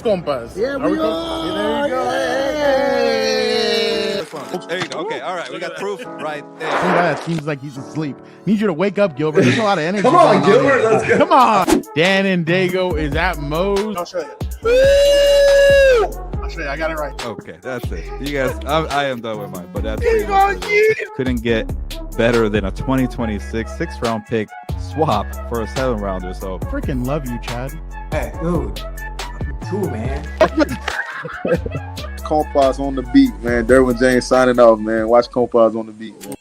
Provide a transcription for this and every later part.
Compas. Yeah, we are. There you go. Hey. There you go. Okay, all right. We got proof right there. Some guy that seems like he's asleep. Need you to wake up, Gilbert. There's a lot of energy. Come on, Gilbert. Let's go. Come on. Dan and Dago is at Moe's. I'll show you. I'll show you. I got it right. Okay, that's it. You guys, I am done with mine, but that's pretty much it. Couldn't get better than a 2026 6th-round pick swap for a 7th-rounder. So Freaking love you, Chad. Hey, dude. Cool, man. Compas on the beat, man. Derwin James signing off, man. Watch Compas on the beat, man.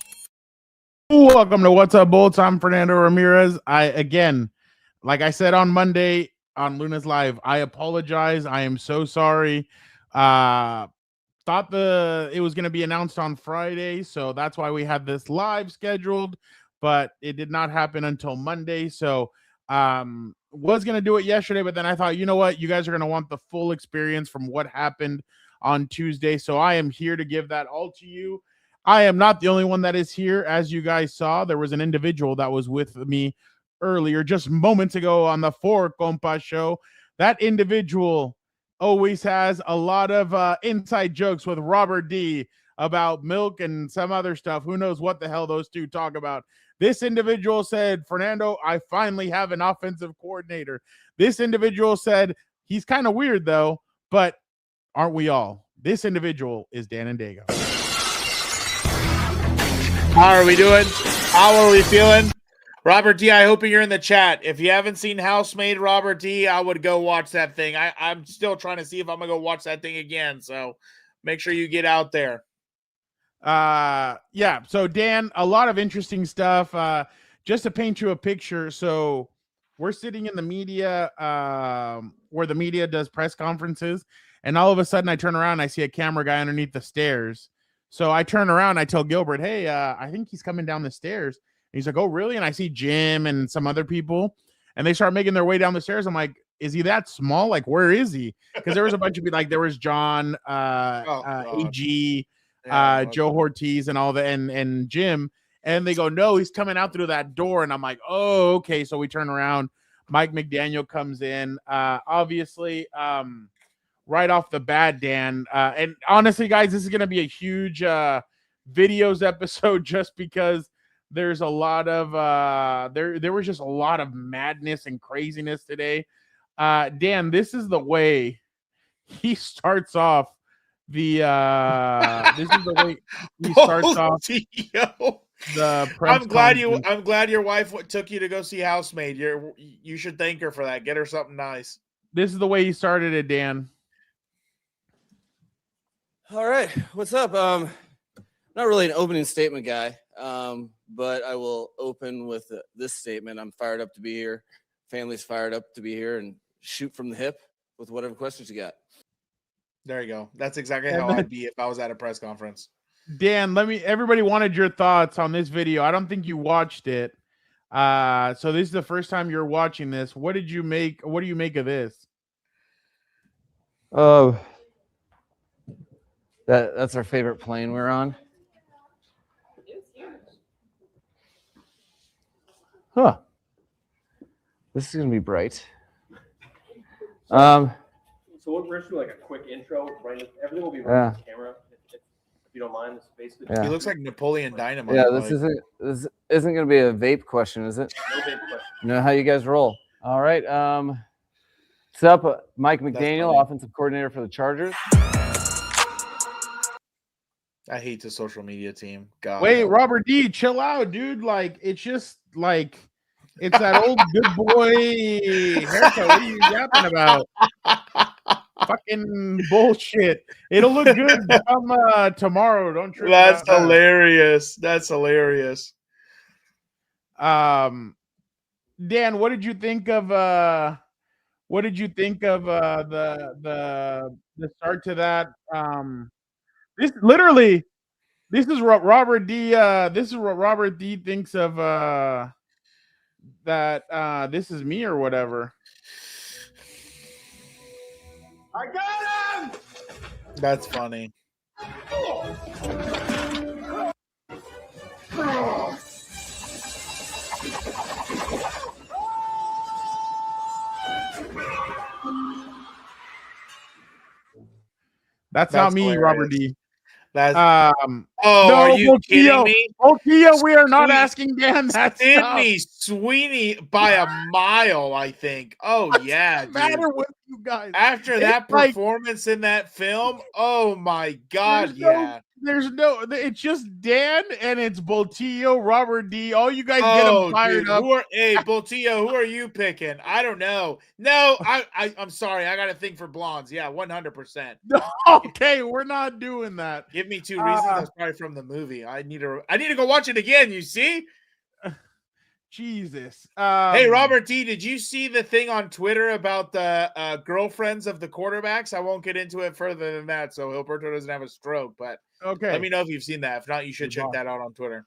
Welcome to What's Up, Bolts. I'm Fernando Ramirez. Like I said on Monday on Luna's Live, I apologize. I am so sorry. Thought it was going to be announced on Friday, so that's why we had this live scheduled, but it did not happen until Monday. So was going to do it yesterday, but then I thought, you know what? You guys are going to want the full experience from what happened on Tuesday. So I am here to give that all to you. I am not the only one that is here. As you guys saw, there was an individual that was with me earlier, just moments ago on the Compas show. That individual always has a lot of inside jokes with Robert D about milk and some other stuff. Who knows what the hell those two talk about. This individual said, Fernando, I finally have an offensive coordinator. This individual said, he's kind of weird though, but aren't we all? This individual is Dan and Dago. How are we doing? How are we feeling? Robert D, I hope you're in the chat. If you haven't seen Housemaid Robert D, I would go watch that thing. I'm still trying to see if I'm going to go watch that thing again. So make sure you get out there. Yeah, so Dan, a lot of interesting stuff. Just to paint you a picture, so we're sitting in the media where the media does press conferences, and all of a sudden I turn around and I see a camera guy underneath the stairs. So I turn around, I tell Gilbert, hey, I think he's coming down the stairs. And he's like, oh, really? And I see Jim and some other people, and they start making their way down the stairs. I'm like, is he that small? Like, where is he? Because there was a bunch of people, like there was John, AG, Joe Ortiz and all that, and Jim, and they go, no, he's coming out through that door. And I'm like, oh, okay. So we turn around, Mike McDaniel comes in, obviously, right off the bat, Dan, and honestly, guys, this is going to be a huge videos episode just because there's a lot of there was just a lot of madness and craziness today. Dan, this is the way he starts off the this is the way he starts off the press I'm glad your wife took you to go see Housemaid. You should thank her for that. Get her something nice. This is the way he started it, Dan. All right, what's up? Not really an opening statement guy, but I will open with this statement. I'm fired up to be here. Family's fired up to be here, and shoot from the hip with whatever questions you got. There you go. That's exactly how I'd be if I was at a press conference. Dan, everybody wanted your thoughts on this video. I don't think you watched it. So this is the first time you're watching this. What do you make of this? That's our favorite plane we're on. Huh. This is gonna be bright. So we're just doing like a quick intro. Right, everything will be right on camera. If you don't mind, this basically. He looks like Napoleon Dynamite. Yeah, this isn't gonna be a vape question, is it? No vape question. You know how you guys roll. All right. What's up, Mike McDaniel, offensive coordinator for the Chargers. I hate the social media team. God. Wait, Robert D, chill out, dude. Like, it's just like it's that old good boy haircut. What are you yapping about? Fucking bullshit. It'll look good tomorrow. Don't trip. That's hilarious. That's hilarious. Dan, what did you think of the start to that? This is what Robert D. This is what Robert D. thinks of that. This is me or whatever. I got him. That's funny. That's not me, Robert D. That's no, are you kidding me? Okia, we are not asking Dan that Sydney stuff. Sweeney by a mile, I think. Oh What's yeah, the matter dude. with you guys? After that performance in that film, oh my God, it's just Dan and it's Boltillo, Robert D. All you guys get them fired up. Boltillo, who are you picking? I don't know. No, I'm sorry. I got to think for blondes. Yeah, 100%. Okay, we're not doing that. Give me 2 reasons. That's probably from the movie. I need to go watch it again. You see? Jesus. Hey, Robert D, did you see the thing on Twitter about the girlfriends of the quarterbacks? I won't get into it further than that, so Gilberto doesn't have a stroke. But okay, let me know if you've seen that. If not, you should check that out on Twitter.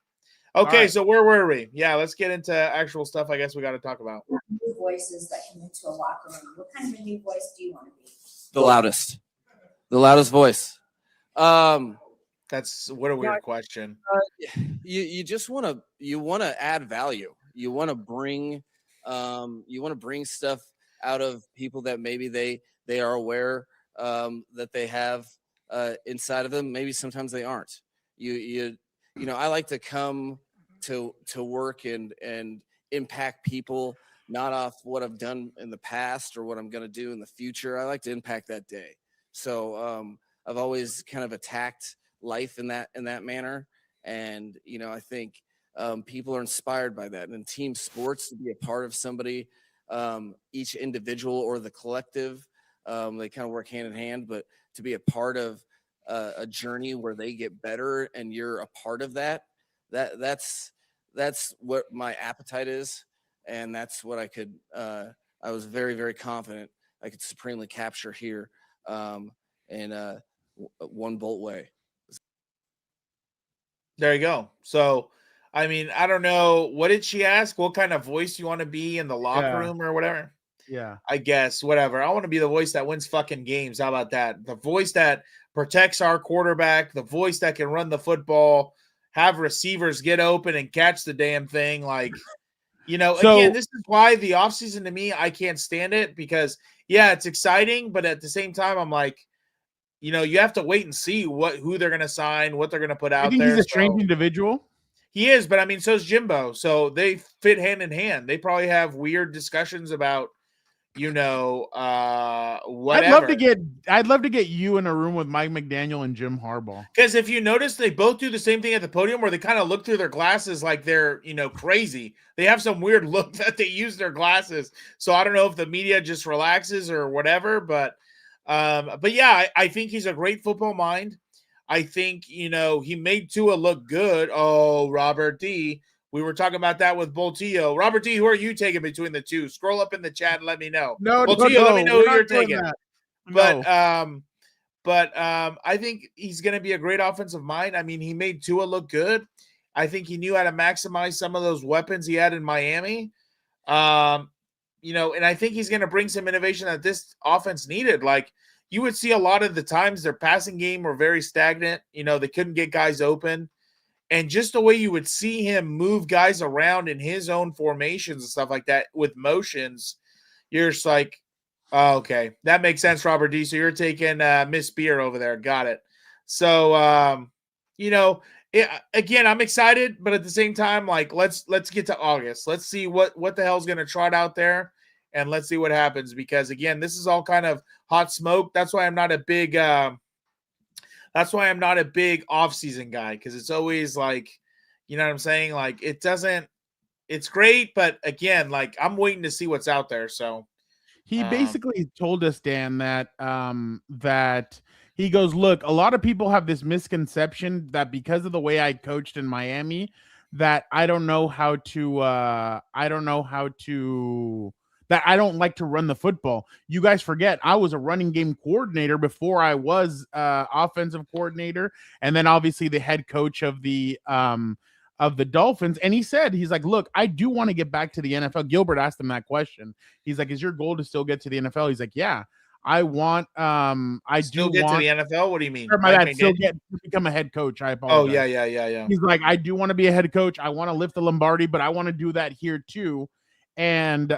Okay, right. So where were we? Yeah, let's get into actual stuff. I guess we got to talk about new voices that come into a locker room. What kind of a new voice do you want to be? The loudest voice. That's what a weird question. You just want to add value. You want to bring stuff out of people that maybe they are aware that they have inside of them. Maybe sometimes they aren't. I like to come to work and impact people, not off what I've done in the past or what I'm going to do in the future. I like to impact that day. So I've always kind of attacked life in that manner. And, I think people are inspired by that. And in team sports, to be a part of somebody, each individual or the collective, they kind of work hand in hand, but to be a part of a journey where they get better and you're a part of that's what my appetite is. And that's what I was very, very confident I could supremely capture here in one bolt way. There you go. So, I mean, I don't know. What did she ask? What kind of voice you want to be in the locker room or whatever? Yeah. I guess, whatever. I want to be the voice that wins fucking games. How about that? The voice that protects our quarterback, the voice that can run the football, have receivers get open and catch the damn thing. Like, again, this is why the offseason to me, I can't stand it because, yeah, it's exciting, but at the same time, I'm like, you have to wait and see who they're going to sign, what they're going to put out there. He's a strange individual. He is, but I mean, so is Jimbo. So they fit hand in hand. They probably have weird discussions about, whatever. I'd love to get you in a room with Mike McDaniel and Jim Harbaugh. Because if you notice, they both do the same thing at the podium where they kind of look through their glasses like they're, crazy. They have some weird look that they use their glasses. So I don't know if the media just relaxes or whatever, but yeah, I think he's a great football mind. I think, he made Tua look good. Oh, Robert D. We were talking about that with Boltillo. Robert D., who are you taking between the two? Scroll up in the chat and let me know. Boltillo, let me know who you're taking. But I think he's going to be a great offensive mind. I mean, he made Tua look good. I think he knew how to maximize some of those weapons he had in Miami. And I think he's going to bring some innovation that this offense needed. Like, you would see a lot of the times their passing game were very stagnant. They couldn't get guys open. And just the way you would see him move guys around in his own formations and stuff like that with motions, you're just like, oh, okay, that makes sense, Robert D. So you're taking Miss Beer over there. Got it. So, again, I'm excited, but at the same time, like, let's get to August. Let's see what the hell's going to trot out there. And let's see what happens because, again, this is all kind of hot smoke. That's why I'm not a big off-season guy because it's always like, you know what I'm saying? Like, it's great, but again, like, I'm waiting to see what's out there. So he basically told us, Dan, that that he goes, look, a lot of people have this misconception that because of the way I coached in Miami, that I don't like to run the football. You guys forget I was a running game coordinator before I was offensive coordinator, and then obviously the head coach of the Dolphins. And he's like, look, I do want to get back to the NFL. Gilbert asked him that question. He's like, is your goal to still get to the NFL? He's like, yeah, I want. I still do get want to the NFL. What do you mean? Still get to become a head coach. I apologize. Oh yeah. He's like, I do want to be a head coach. I want to lift the Lombardi, but I want to do that here too. And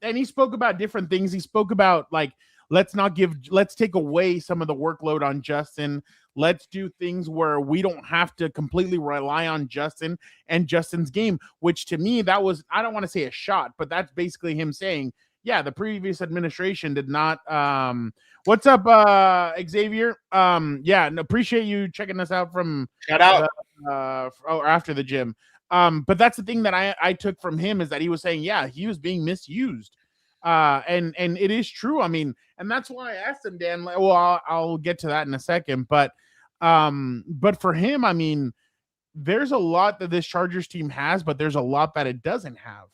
he spoke about different things. He spoke about like let's take away some of the workload on Justin. Let's do things where we don't have to completely rely on Justin and Justin's game, which to me, that was, I don't want to say a shot, but that's basically him saying, yeah, the previous administration did not. What's up, Xavier? Yeah, appreciate you checking us out from Shout out. or after the gym. But that's the thing that I took from him is that he was saying, yeah, he was being misused. And it is true. I mean, and that's why I asked him, Dan. Well, I'll get to that in a second. But for him, I mean, there's a lot that this Chargers team has, but there's a lot that it doesn't have.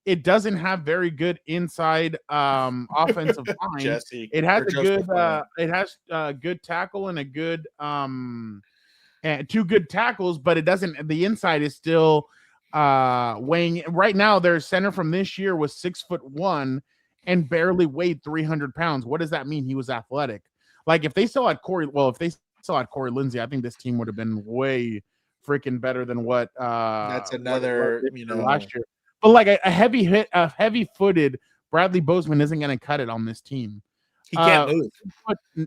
It doesn't have very good inside offensive line. Jesse, it has a good tackle and a good and 2 good tackles, but it doesn't. The inside is still weighing. Right now, their center from this year was 6'1" and barely weighed 300 pounds. What does that mean? He was athletic. Like if they still had Corey Lindsey, I think this team would have been way freaking better than what. That's another, last year. But like a heavy-footed Bradley Bozeman isn't going to cut it on this team. He can't move.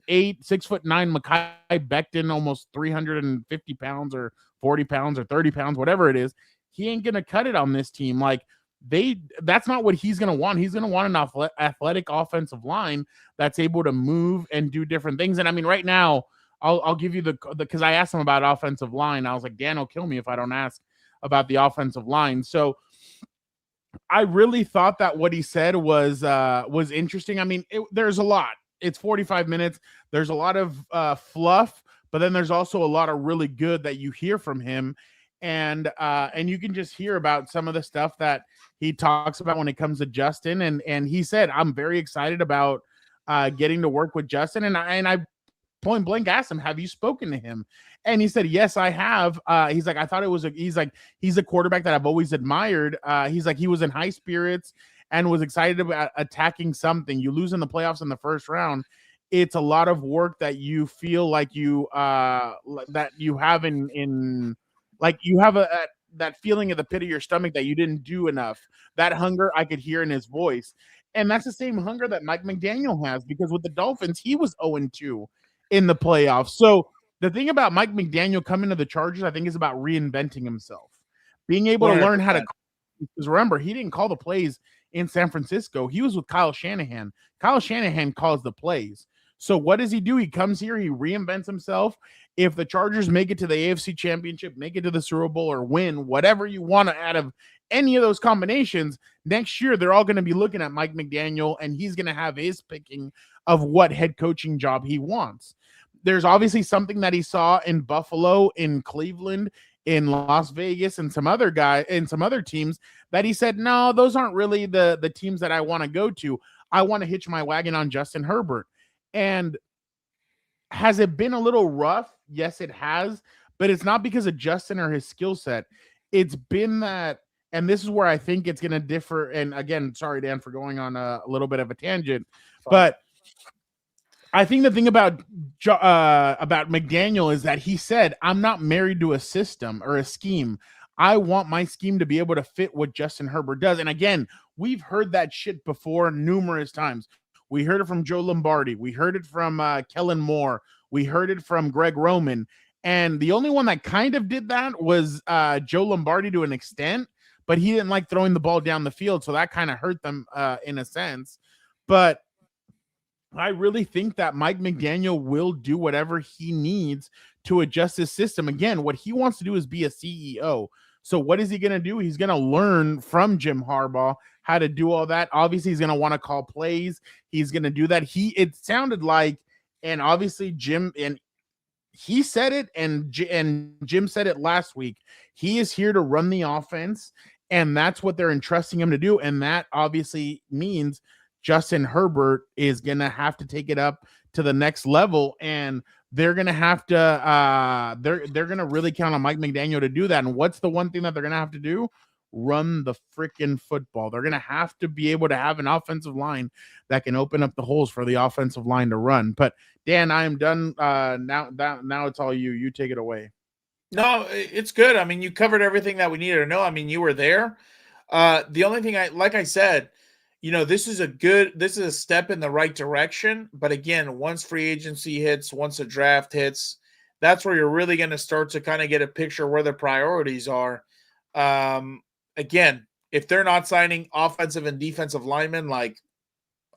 6'8", 6'9", Mekhi Becton, almost 350 pounds or 40 pounds or 30 pounds, whatever it is. He ain't going to cut it on this team. Like that's not what he's going to want. He's going to want an athletic offensive line that's able to move and do different things. And I mean, right now, I'll give you because I asked him about offensive line. I was like, Dan will kill me if I don't ask about the offensive line. So I really thought that what he said was interesting. I mean, there's a lot. It's 45 minutes. There's a lot of fluff, but then there's also a lot of really good that you hear from him. And you can just hear about some of the stuff that he talks about when it comes to Justin. And he said, I'm very excited about getting to work with Justin. And I point blank asked him, have you spoken to him? And he said, yes, I have. He's like, I thought it was he's a quarterback that I've always admired. He's like, he was in high spirits and was excited about attacking something. You lose in the playoffs in the first round. It's a lot of work that you feel like you that you have in like you have that feeling at the pit of your stomach that you didn't do enough. That hunger I could hear in his voice. And that's the same hunger that Mike McDaniel has, because with the Dolphins, he was 0-2 in the playoffs. So the thing about Mike McDaniel coming to the Chargers, I think, is about reinventing himself, being able to learn how to. Because remember, he didn't call the plays in San Francisco. He was with Kyle Shanahan. Kyle Shanahan calls the plays. So what does he do? He comes here, he reinvents himself. If the Chargers make it to the AFC Championship, make it to the Super Bowl, or win, whatever you want out of any of those combinations, next year they're all going to be looking at Mike McDaniel, and he's going to have his picking of what head coaching job he wants. There's obviously something that he saw in Buffalo, in Cleveland, in Las Vegas, and some other teams that he said, no, those aren't really the teams that I want to go to. I want to hitch my wagon on Justin Herbert. And has it been a little rough? Yes, it has, but it's not because of Justin or his skill set. It's been that, and this is where I think it's going to differ. And again, sorry, Dan, for going on a little bit of a tangent, but I think the thing about McDaniel is that he said, I'm not married to a system or a scheme. I want my scheme to be able to fit what Justin Herbert does. And again, we've heard that shit before numerous times. We heard it from Joe Lombardi. We heard it from Kellen Moore. We heard it from Greg Roman. And the only one that kind of did that was Joe Lombardi to an extent, but he didn't like throwing the ball down the field. So that kind of hurt them in a sense. But I really think that Mike McDaniel will do whatever he needs to adjust his system. Again, what he wants to do is be a CEO. So what is he going to do? He's going to learn from Jim Harbaugh how to do all that. Obviously, he's going to want to call plays. He's going to do that. It sounded like, and obviously Jim, and he said it, and Jim said it last week. He is here to run the offense, and that's what they're entrusting him to do. And that obviously means Justin Herbert is going to have to take it up to the next level, and they're going to have to they're going to really count on Mike McDaniel to do that. And what's the one thing that they're going to have to do? Run the freaking football. They're going to have to be able to have an offensive line that can open up the holes for the offensive line to run. But Dan, I am done. Now it's all you. You take it away. No, it's good. I mean, you covered everything that we needed to know. I mean, you were there. The only thing like I said, this is a step in the right direction. But again, once free agency hits, once the draft hits, that's where you're really going to start to kind of get a picture where the priorities are. Again, if they're not signing offensive and defensive linemen, like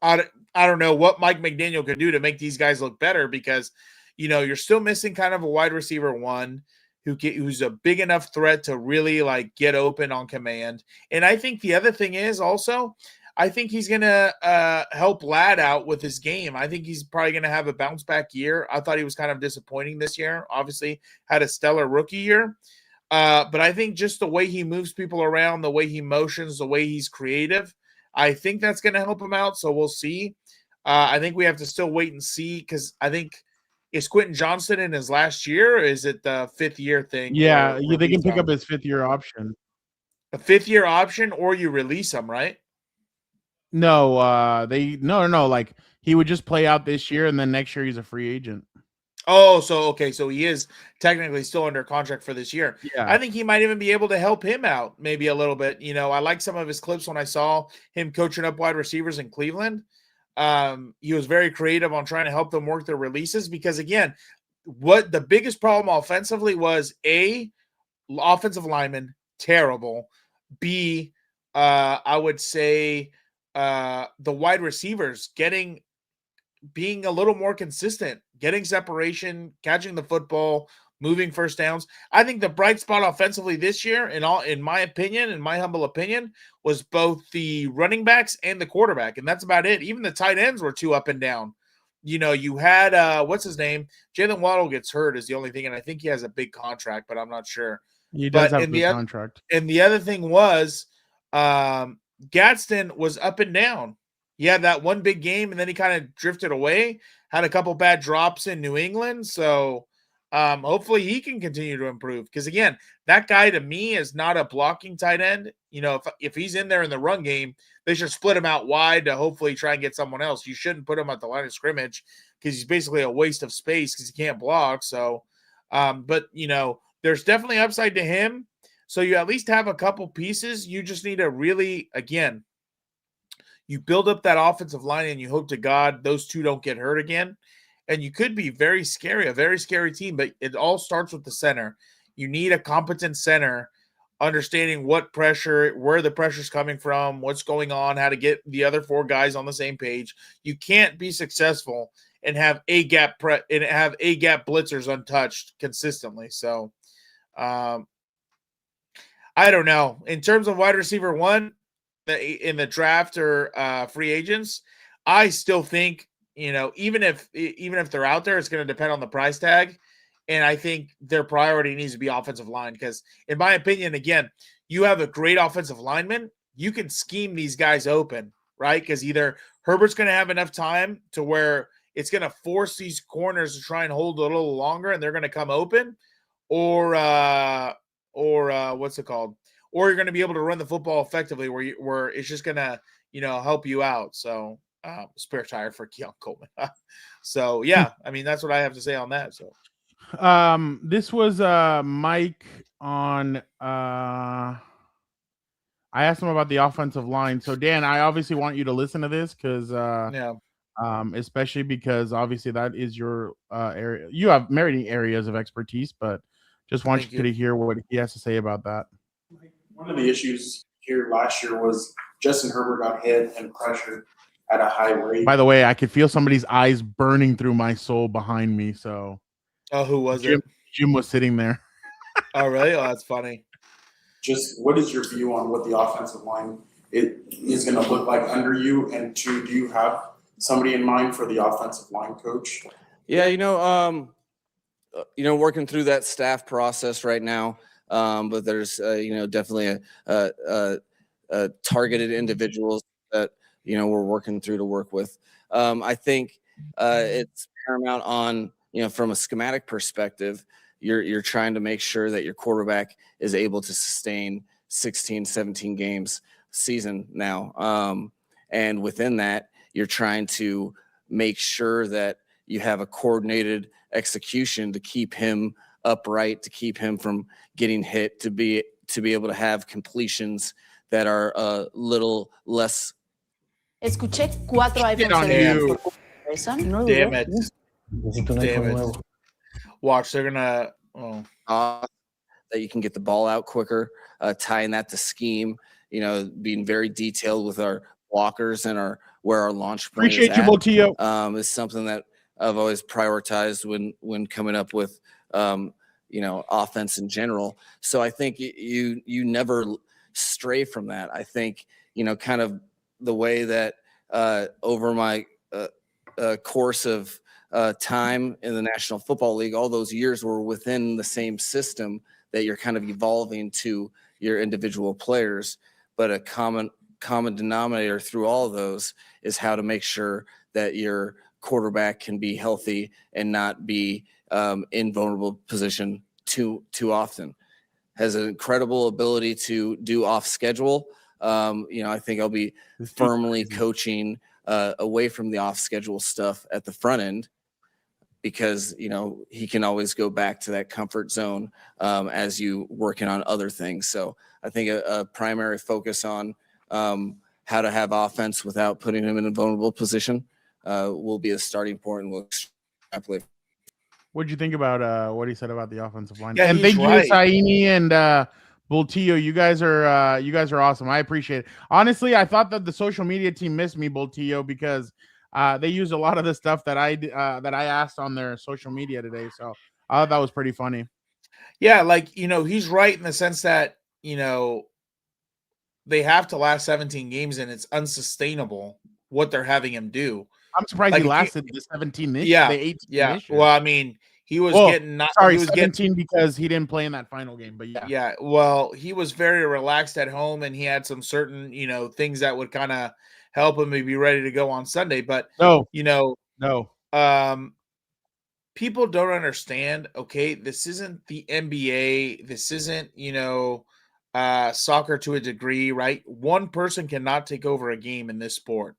I don't know what Mike McDaniel could do to make these guys look better, because you're still missing kind of a wide receiver one who's a big enough threat to really like get open on command. And I think the other thing is also, I think he's going to help Ladd out with his game. I think he's probably going to have a bounce back year. I thought he was kind of disappointing this year. Obviously had a stellar rookie year. But I think just the way he moves people around, the way he motions, the way he's creative, I think that's going to help him out. So we'll see. I think we have to still wait and see, because I think, is Quentin Johnston in his last year, or is it the 5th year thing? Yeah, they can pick up his 5th year option. A 5th year option, or you release him, right? No, no. Like, he would just play out this year, and then next year he's a free agent. Oh, so he is technically still under contract for this year. Yeah. I think he might even be able to help him out maybe a little bit. I like some of his clips when I saw him coaching up wide receivers in Cleveland. He was very creative on trying to help them work their releases, because again, what the biggest problem offensively was, A, offensive lineman, terrible. B, I would say the wide receivers being a little more consistent, getting separation, catching the football, moving first downs. I think the bright spot offensively this year, in my opinion, in my humble opinion, was both the running backs and the quarterback, and that's about it. Even the tight ends were too up and down. You had what's his name? Jalen Waddle gets hurt is the only thing, and I think he has a big contract, but I'm not sure. He does have a big contract. And the other thing was, Gadsden was up and down. He had that one big game, and then he kind of drifted away, had a couple bad drops in New England. So hopefully he can continue to improve, because, again, that guy to me is not a blocking tight end. If he's in there in the run game, they should split him out wide to hopefully try and get someone else. You shouldn't put him at the line of scrimmage, because he's basically a waste of space because he can't block. So, but, there's definitely upside to him. So you at least have a couple pieces. You just need to really, again, you build up that offensive line, and you hope to God those two don't get hurt again. And you could be very scary, a very scary team, but it all starts with the center. You need a competent center, understanding what pressure, where the pressure's coming from, what's going on, how to get the other 4 guys on the same page. You can't be successful and have A-gap blitzers untouched consistently. So I don't know. In terms of wide receiver one, in the draft or free agents, I still think, even if they're out there, it's going to depend on the price tag. And I think their priority needs to be offensive line, because in my opinion, again, you have a great offensive lineman, you can scheme these guys open, right? Because either Herbert's going to have enough time to where it's going to force these corners to try and hold a little longer, and they're going to come open, or what's it called? Or you're going to be able to run the football effectively, where it's just going to, help you out. So spare tire for Keon Coleman. So yeah, I mean, that's what I have to say on that. So this was Mike on I asked him about the offensive line. So Dan, I obviously want you to listen to this, because especially because obviously that is your area. You have many areas of expertise, but just want you to hear what he has to say about that. One of the issues here last year was Justin Herbert got hit and pressured at a high rate. By the way, I could feel somebody's eyes burning through my soul behind me. So, who was it? Jim was sitting there. Oh, really? Oh, that's funny. Just what is your view on what the offensive line is going to look like under you? And 2, do you have somebody in mind for the offensive line coach? Yeah, working through that staff process right now. But there's, definitely a targeted individuals that, we're working through to work with. I think it's paramount on, from a schematic perspective, you're trying to make sure that your quarterback is able to sustain 16, 17 games season now. And within that, you're trying to make sure that you have a coordinated execution to keep him upright, to keep him from getting hit, to be able to have completions that are a little less Escuché 4 Shit iPhones on se vendían you. por esa y no Damn dudé. it. Necesito un Damn iPhone it. nuevo. Watch, they're gonna. Oh. That you can get the ball out quicker, tying that to scheme, being very detailed with our blockers and where our launch point Appreciate is you, at. Boltillo. Is something that I've always prioritized when coming up with offense in general. So I think you never stray from that. I think kind of the way that over my course of time in the National Football League, all those years were within the same system that you're kind of evolving to your individual players. But a common denominator through all of those is how to make sure that your quarterback can be healthy and not be in vulnerable position too often. Has an incredible ability to do off schedule. I think I'll be firmly coaching away from the off schedule stuff at the front end, because he can always go back to that comfort zone as you working on other things. So I think a primary focus on how to have offense without putting him in a vulnerable position will be a starting point, and we'll extrapolate. What'd you think about what he said about the offensive line? Yeah, and he's thank you, right. Saini and Boltillo. You guys are awesome. I appreciate it. Honestly, I thought that the social media team missed me, Boltillo, because they used a lot of the stuff that I asked on their social media today. So I thought that was pretty funny. Yeah, he's right in the sense that they have to last 17 games, and it's unsustainable what they're having him do. I'm surprised he lasted the 17 this year. The 18 yeah. this year. Well, I mean, he was getting not. Sorry, he was 17 because he didn't play in that final game. But yeah. Yeah. Well, he was very relaxed at home, and he had some certain things that would kind of help him be ready to go on Sunday. But no, people don't understand. Okay, this isn't the NBA. This isn't soccer to a degree, right? One person cannot take over a game in this sport.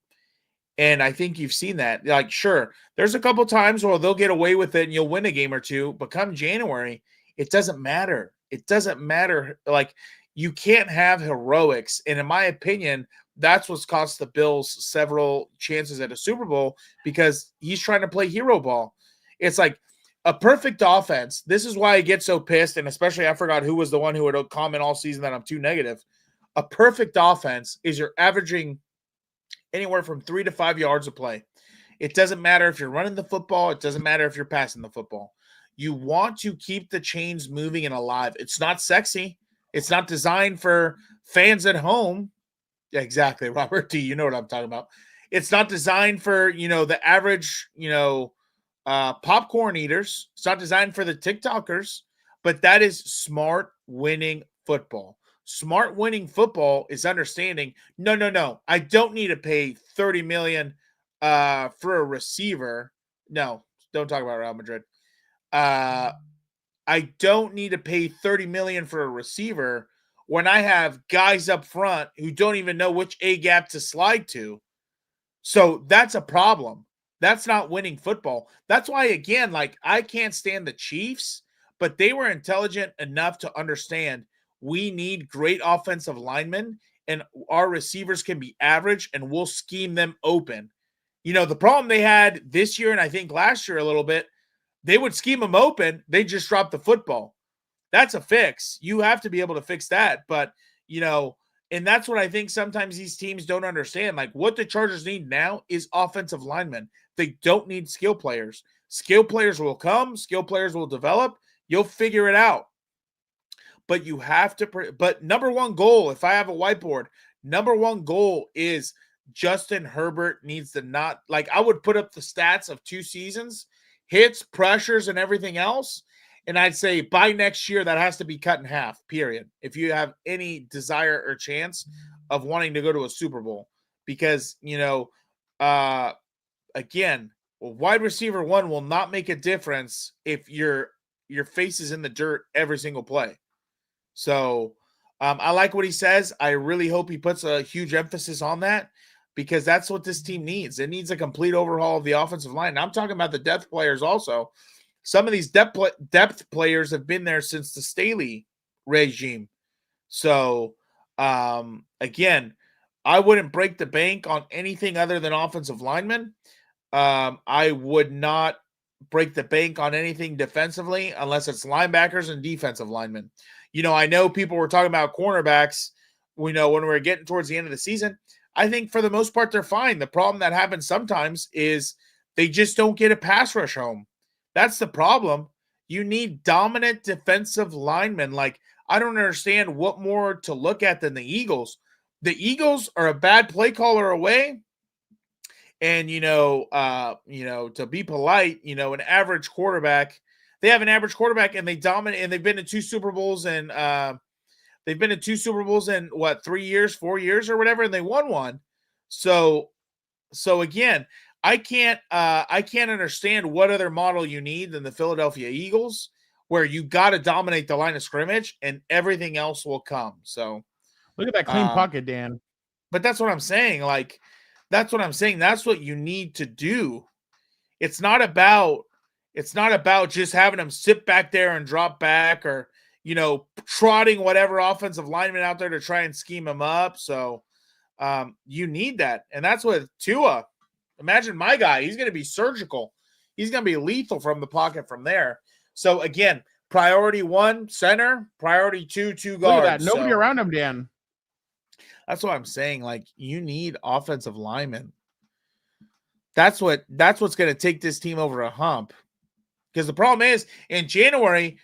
And I think you've seen that. Like, sure, there's a couple times where they'll get away with it and you'll win a game or two, but come January, it doesn't matter. It doesn't matter. Like, you can't have heroics. And in my opinion, that's what's cost the Bills several chances at a Super Bowl, because he's trying to play hero ball. It's like a perfect offense. This is why I get so pissed, and especially I forgot who was the one who would comment all season that I'm too negative. A perfect offense is you're averaging anywhere from 3 to 5 yards of play. It doesn't matter if you're running the football. It doesn't matter if you're passing the football. You want to keep the chains moving and alive. It's not sexy. It's not designed for fans at home. Yeah, exactly, Robert D. You know what I'm talking about. It's not designed for, the average, popcorn eaters. It's not designed for the TikTokers, but that is smart winning football. Smart winning football is understanding, no. I don't need to pay $30 million for a receiver. No, don't talk about Real Madrid. I don't need to pay $30 million for a receiver when I have guys up front who don't even know which A gap to slide to. So that's a problem. That's not winning football. That's why, again, I can't stand the Chiefs, but they were intelligent enough to understand we need great offensive linemen, and our receivers can be average, and we'll scheme them open. The problem they had this year, and I think last year a little bit, they would scheme them open. They just dropped the football. That's a fix. You have to be able to fix that. But, and that's what I think sometimes these teams don't understand. Like, what the Chargers need now is offensive linemen. They don't need skill players. Skill players will come. Skill players will develop. You'll figure it out. But you have to – but number one goal, if I have a whiteboard, number one goal is Justin Herbert needs to not – I would put up the stats of 2 seasons, hits, pressures, and everything else, and I'd say by next year that has to be cut in half, period, if you have any desire or chance of wanting to go to a Super Bowl. Because, again, wide receiver 1 will not make a difference if your face is in the dirt every single play. So I like what he says. I really hope he puts a huge emphasis on that, because that's what this team needs. It needs a complete overhaul of the offensive line. And I'm talking about the depth players also. Some of these depth players have been there since the Staley regime. So, again, I wouldn't break the bank on anything other than offensive linemen. I would not break the bank on anything defensively unless it's linebackers and defensive linemen. I know people were talking about cornerbacks, when we're getting towards the end of the season. I think for the most part, they're fine. The problem that happens sometimes is they just don't get a pass rush home. That's the problem. You need dominant defensive linemen. Like, I don't understand what more to look at than the Eagles. The Eagles are a bad play caller away. And, to be polite, an average quarterback, they have an average quarterback and they dominate, and they've been in 2 Super Bowls and they've been in 2 Super Bowls in 3 years, 4 years or whatever. And they won one. So again, I can't understand what other model you need than the Philadelphia Eagles, where you got to dominate the line of scrimmage and everything else will come. So look at that clean pocket, Dan. But that's what I'm saying. Like, that's what I'm saying. That's what you need to do. It's not about just having them sit back there and drop back, or, trotting whatever offensive lineman out there to try and scheme them up. So you need that. And that's what Tua, imagine my guy, he's going to be surgical. He's going to be lethal from the pocket from there. So again, priority 1, center, priority 2, 2 guards. Look at that. Nobody around him, Dan. That's what I'm saying. Like, you need offensive linemen. That's what's going to take this team over a hump. Because the problem is, in January,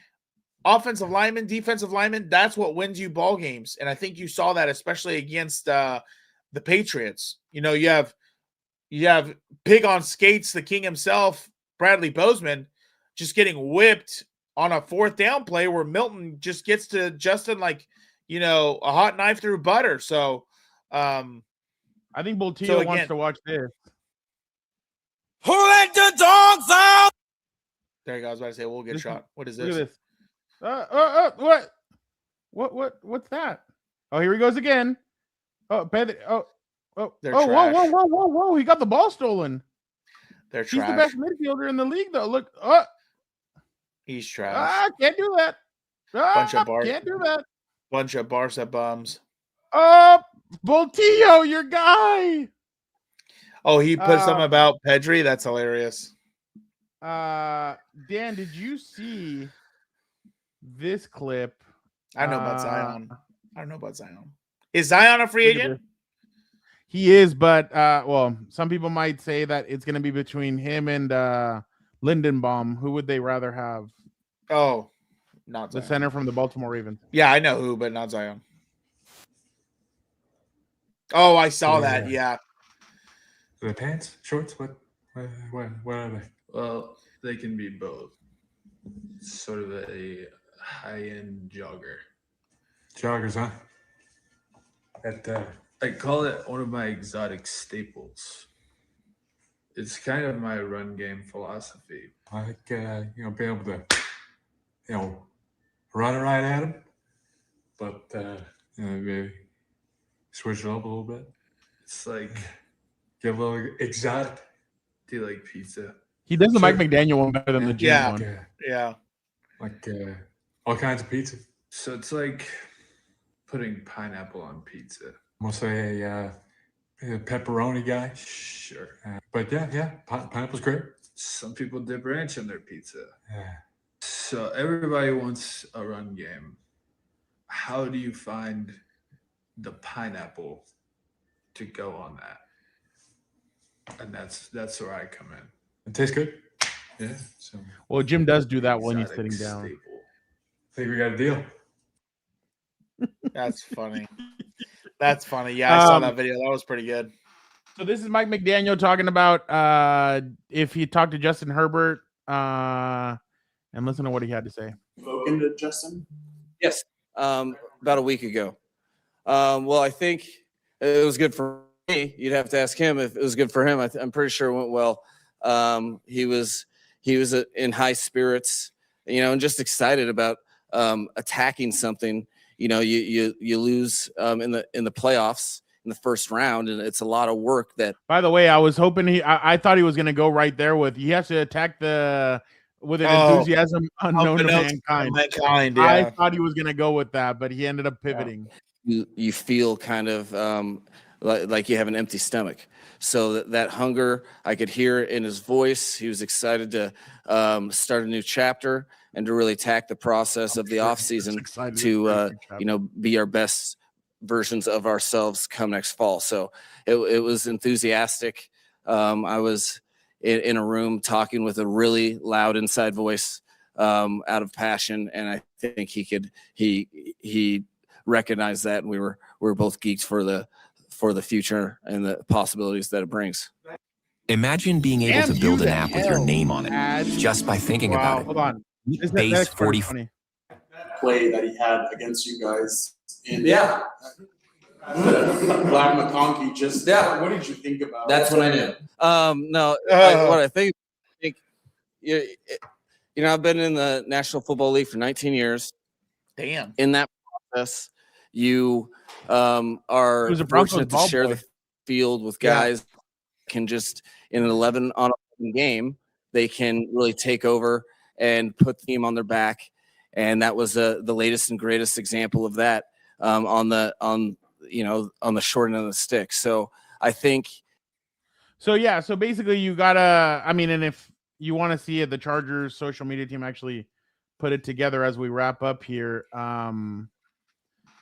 offensive linemen, defensive linemen, that's what wins you ball games. And I think you saw that especially against the Patriots. You have pig on skates, the king himself, Bradley Bozeman, just getting whipped on a 4th down play where Milton just gets to Justin like, a hot knife through butter. So I think Boltillo wants to watch this. Who let the dogs out? There you go. I was about to say, we'll get shot. What is Look this? at this. What's that? Oh, here he goes again. Oh, They're whoa, trash. whoa. He got the ball stolen. They're He's trash. the best midfielder in the league, though. Look. He's trash. Can't do that. Can't do that. Bunch of Barca bums. Boltillo, your guy. Oh, he put something about Pedri. That's hilarious. Dan, did you see this clip? I know about Zion. I don't know about Zion. Is Zion a free agent? He is, but some people might say that it's going to be between him and Lindenbaum. Who would they rather have? Oh, not the Zion. center from the Baltimore Ravens. Yeah, I know who, but not Zion. Oh, I saw that. Yeah. The pants, shorts, what are they? Well, they can be both. Sort of a high-end jogger. Joggers, huh? I call it one of my exotic staples. It's kind of my run game philosophy. I think being able to run it right at him, but maybe switch it up a little bit. It's like, get a little exotic. Do you like pizza? He does the Mike McDaniel one better than the Jim one. Yeah. Like all kinds of pizza. So it's like putting pineapple on pizza. I'm gonna say a pepperoni guy. Sure. But yeah, pineapple's great. Some people dip ranch in their pizza. Yeah. So everybody wants a run game. How do you find the pineapple to go on that? And that's where I come in. It tastes good. Yeah. So well, Jim does do that when he's sitting down. I think we got a deal. That's funny. That's funny. Yeah, I saw that video. That was pretty good. So this is Mike McDaniel talking about if he talked to Justin Herbert, and listen to what he had to say. Spoken to Justin? Yes, about a week ago. Well, I think it was good for me. You'd have to ask him if it was good for him. I'm pretty sure it went well. He was in high spirits, and just excited about attacking something. You lose in the playoffs in the first round, and it's a lot of work. That, by the way, I was hoping I thought he was going to go right there with he has to attack with an enthusiasm unknown to mankind. Yeah. I thought he was going to go with that, but he ended up pivoting. You feel kind of like you have an empty stomach. So that hunger, I could hear it in his voice. He was excited to start a new chapter and to really attack the process of the offseason to be our best versions of ourselves come next fall. So it was enthusiastic. I was in a room talking with a really loud inside voice out of passion, and I think he recognized that, and we were both geeked for the future and the possibilities that it brings. Imagine being able to build an app with your name on it just by thinking about it. Hold on. Base 40 play that he had against you guys. Vlad McConkey, just what did you think about? That's what I knew. What I think, I've been in the National Football League for 19 years. Damn. In that process, you are fortunate to share the field with guys that can just in an 11-on-11 game, they can really take over and put the team on their back. And that was the latest and greatest example of that on the short end of the stick. So I think. So basically you gotta. I mean, and if you want to see it, the Chargers social media team actually put it together as we wrap up here.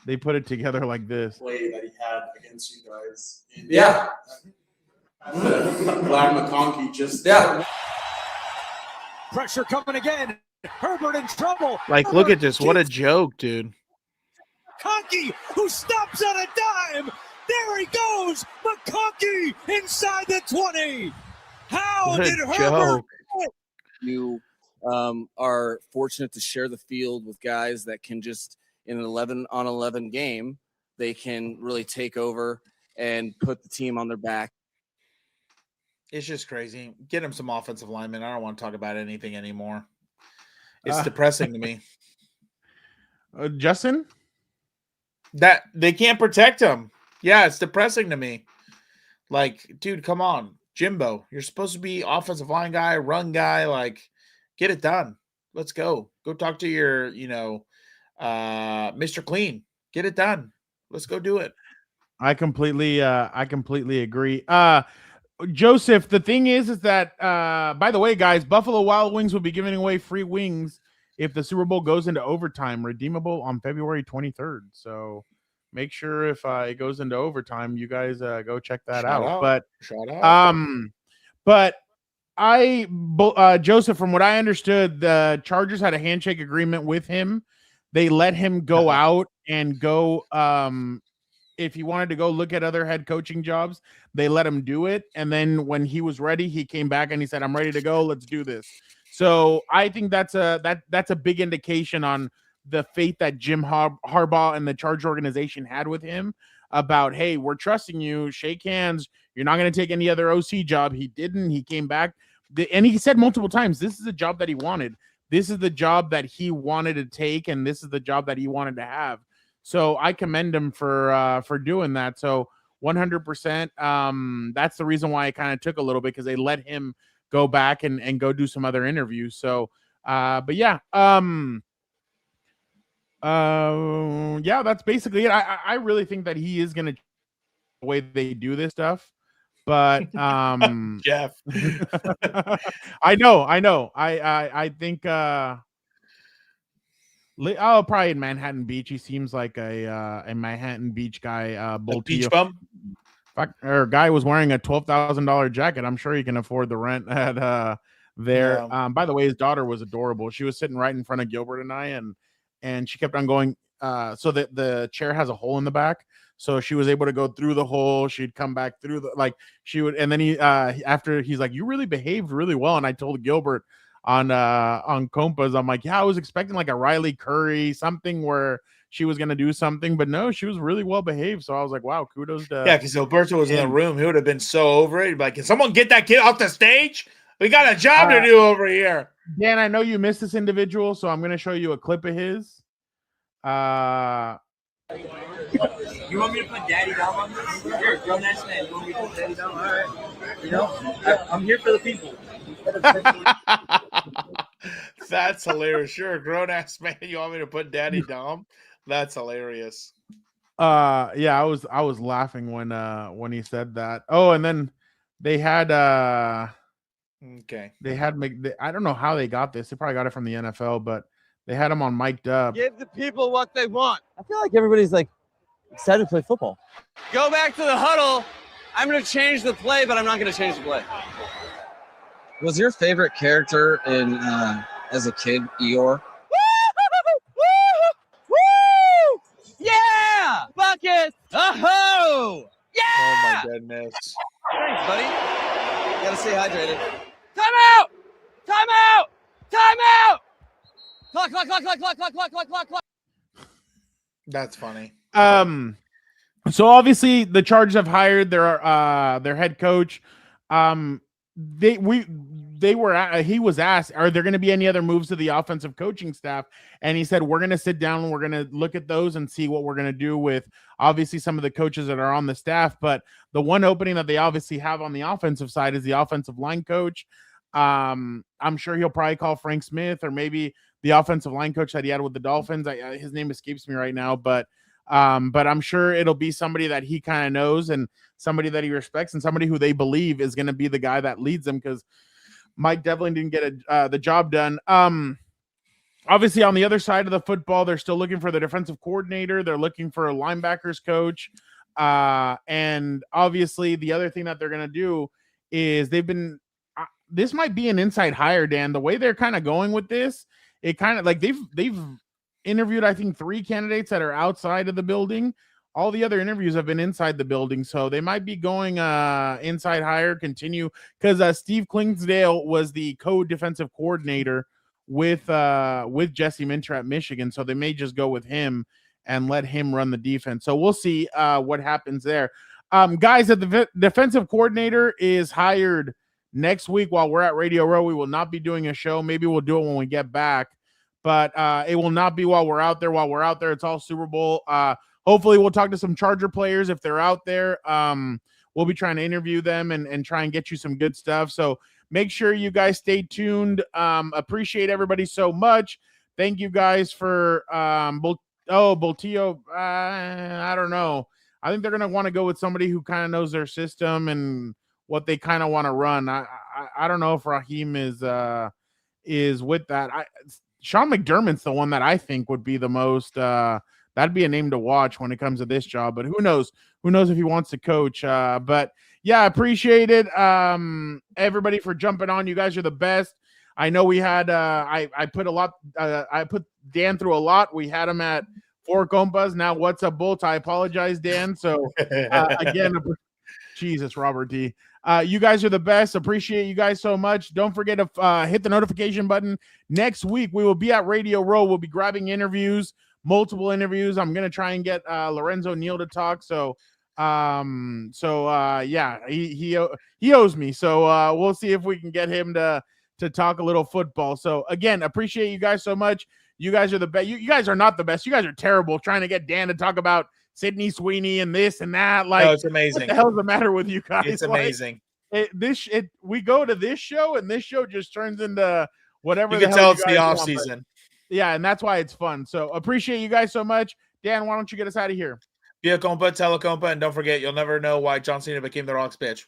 They put it together like this. Play that he had against you guys. Vlad McConkey just. Pressure coming again. Herbert in trouble. Like, look at this. What a joke, dude. McConkey, who stops on a dime. There he goes. McConkey inside the 20. How did Herbert? You are fortunate to share the field with guys that can just in an 11-on-11 game, they can really take over and put the team on their back. It's just crazy. Get him some offensive linemen. I don't want to talk about anything anymore. It's depressing to me. Justin? That they can't protect him. Yeah, it's depressing to me. Like, dude, come on. Jimbo, you're supposed to be offensive line guy, run guy. Like, get it done. Let's go. Go talk to your, Mr. Clean. Get it done. Let's go do it. I completely agree. Joseph, the thing is that, by the way, guys, Buffalo Wild Wings will be giving away free wings if the Super Bowl goes into overtime, redeemable on February 23rd. So make sure if it goes into overtime, you guys go check that out. But Joseph, from what I understood, the Chargers had a handshake agreement with him. They let him go out and go. If he wanted to go look at other head coaching jobs, they let him do it. And then when he was ready, he came back and he said, "I'm ready to go. Let's do this." So I think that's a big indication on the faith that Jim Harbaugh and the Charger organization had with him about, hey, we're trusting you. Shake hands. You're not going to take any other OC job. He didn't. He came back. And he said multiple times, this is a job that he wanted. This is the job that he wanted to take, and this is the job that he wanted to have. So I commend him for doing that. So 100%. That's the reason why I kind of took a little bit, because they let him go back and go do some other interviews. So, but yeah. That's basically it. I really think that he is going to the way they do this stuff. But Jeff, I know. I think probably in Manhattan Beach. He seems like a Manhattan Beach guy. Beach bum. Guy was wearing a $12,000 jacket. I'm sure he can afford the rent at there. Yeah. By the way, his daughter was adorable. She was sitting right in front of Gilbert and I, and she kept on going. So that the chair has a hole in the back. So she was able to go through the hole. She'd come back through she would. And then he, after he's like, you really behaved really well. And I told Gilbert on Compas, I'm like, yeah, I was expecting like a Riley Curry, something where she was going to do something, but no, she was really well behaved. So I was like, wow, kudos to. Yeah, because Alberto was in the room. He would have been so over it. Like, can someone get that kid off the stage? We got a job to do over here. Dan, I know you missed this individual, so I'm going to show you a clip of his. You want me to put daddy down on this? You're a grown ass man. You want me to put daddy down? All right. I'm here for the people. That's hilarious. You're a grown ass man. You want me to put daddy down? That's hilarious. Yeah, I was laughing when he said that. Oh, and then they had okay. I don't know how they got this. They probably got it from the NFL, but they had him on mic'd up. Give the people what they want. I feel like everybody's like excited to play football. Go back to the huddle. I'm going to change the play, but I'm not going to change the play. Was your favorite character in as a kid Eeyore? Woo! Yeah! Bucket! Oh-ho! Yeah! Oh my goodness. Thanks, buddy. You gotta stay hydrated. Time out! Time out! Time out! Clock, clock, clock, clock, clock, clock, clock, clock, clock, clock. That's funny. So obviously the Chargers have hired their head coach. He was asked, are there going to be any other moves to the offensive coaching staff? And he said, we're going to sit down and we're going to look at those and see what we're going to do with obviously some of the coaches that are on the staff. But the one opening that they obviously have on the offensive side is the offensive line coach. I'm sure he'll probably call Frank Smith or maybe the offensive line coach that he had with the Dolphins. His name escapes me right now, but I'm sure it'll be somebody that he kind of knows and somebody that he respects and somebody who they believe is going to be the guy that leads them, because Mike definitely didn't get the job done. Obviously, on the other side of the football, they're still looking for the defensive coordinator. They're looking for a linebackers coach. And obviously, the other thing that they're going to do is this might be an inside hire, Dan. The way they're kind of going with this, it kind of like they've interviewed, I think, 3 candidates that are outside of the building. All the other interviews have been inside the building, so they might be going inside hire, continue, because Steve Klingsdale was the co-defensive coordinator with Jesse Minter at Michigan, so they may just go with him and let him run the defense. So we'll see what happens there. Guys, the defensive coordinator is hired next week while we're at Radio Row. We will not be doing a show. Maybe we'll do it when we get back, but it will not be while we're out there. While we're out there, it's all Super Bowl. Hopefully we'll talk to some Charger players if they're out there. We'll be trying to interview them and try and get you some good stuff. So make sure you guys stay tuned. Appreciate everybody so much. Thank you guys for Boltillo. I don't know. I think they're going to want to go with somebody who kind of knows their system and what they kind of want to run. I don't know if Raheem is with that. Sean McDermott's the one that I think would be the most that'd be a name to watch when it comes to this job, but who knows if he wants to coach. But yeah, appreciate it. Everybody for jumping on. You guys are the best. I know we had, I put Dan through a lot. We had him at 4 Compas. Now what's up, Bolt? I apologize, Dan. So again, Jesus, Robert D. You guys are the best. Appreciate you guys so much. Don't forget to hit the notification button. Next week, we will be at Radio Row. We'll be grabbing interviews, multiple interviews. I'm going to try and get Lorenzo Neal to talk. So yeah, he owes me. So we'll see if we can get him to talk a little football. So again, appreciate you guys so much. You guys are the best. You guys are not the best. You guys are terrible trying to get Dan to talk about Sidney Sweeney and this and that. Like, no, it's amazing. What the hell's the matter with you guys? It's amazing. We go to this show and this show just turns into whatever. You can tell it's the off season. Yeah, and that's why it's fun. So appreciate you guys so much. Dan, why don't you get us out of here? Be a compa, tell a compa, and don't forget, you'll never know why John Cena became the Rock's bitch.